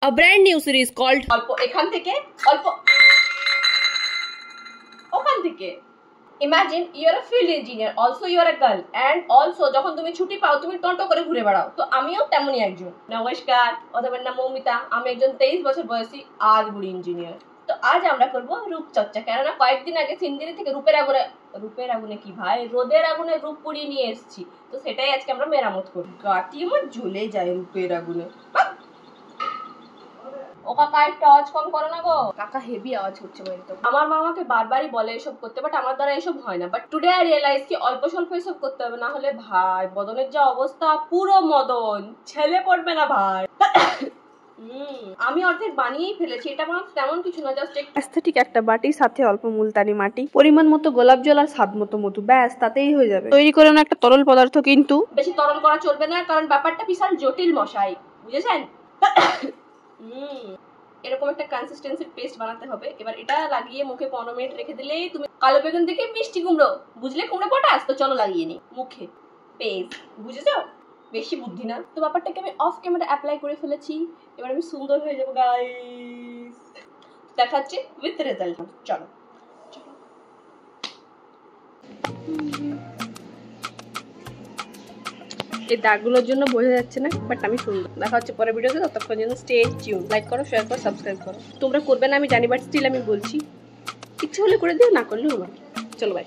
A brand new series called অল্প এখান থেকে অল্প ওখান থেকে। Imagine you are a field engineer, also you are a girl, and also যখন তুমি ছুটি পাও তুমি টন্টো করে ঘুরে বেড়াও। তো আমিও তেমনই একজন। নমস্কার, ওদের নাম মৌমিতা। আমি একজন 23 বছর বয়সী আজ বুড়ি ইঞ্জিনিয়ার। তো আজ আমরা করবো রূপচর্চা, কেননা কয়েকদিন আগে সিন্দিরি থেকে রূপের আগুনে কি ভাই, রোদের আগুনে রূপ পুড়িয়ে নিয়ে এসেছি। তো সেটাই আজকে আমরা মেরামত করবো। গাটি আমার জ্বলে যায় রূপের আগুনে। ও কাকা একটু আওয়াজ কম করো না গো। কাকা হেভি আওয়াজ হচ্ছে বলতো। আমার মা আমাকে বারবারই বলে এসব করতে, বাট আমার দ্বারা এসব হয় না। বাট টুডে আই রিয়েলাইজ কি অল্প স্বল্প এসব করতে হবে, না হলে ভাই বদনের যা অবস্থা, পুরো মদন ছেলে পড়বে না ভাই। আমি অর্ধেক বানিয়েই ফেলেছি। এটা আমার তেমন কিছু না, জাস্ট অ্যাস্থেটিক একটা বাটি, সাথে অল্প মুলতানি মাটি, পরিমাণ মতো গোলাপ জল আর স্বাদ মতো মধু, ব্যাস তাতেই হয়ে যাবে। তৈরি করে না একটা তরল পদার্থ, কিন্তু বেশি তরল করা চলবে না, কারণ ব্যাপারটা বিশাল জটিল মশাই, বুঝেছেন? এরকম একটা কনসিস্টেন্সির পেস্ট বানাতে হবে। এবার এটা লাগিয়ে মুখে 15 মিনিট রেখে দিলেই তুমি কালো বেগুন থেকে মিষ্টি কুমড়ো, বুঝলে কুমড়ো পটাস? তো চলো লাগিয়ে নি মুখে পেস্ট, বুঝেছো? বেশি বুদ্ধি না। তো ব্যাপারটাকে আমি অফ ক্যামেরা অ্যাপ্লাই করে ফেলেছি। এবার আমি সুন্দর হয়ে যাবো গাইস। দেখাচ্ছি উইথ রেজাল্ট। চলো এই দাগগুলোর জন্য বোঝা যাচ্ছে না, বাট আমি সুন্দর। দেখা হচ্ছে পরের ভিডিওতে, ততক্ষণ জন্য স্টে টিউন। লাইক করো, শেয়ার করো, সাবস্ক্রাইব করো। তোমরা করবে না আমি জানি, বাট স্টিল আমি বলছি, ইচ্ছে হলে করে দিও, না করলেও আমার। চলো বাই।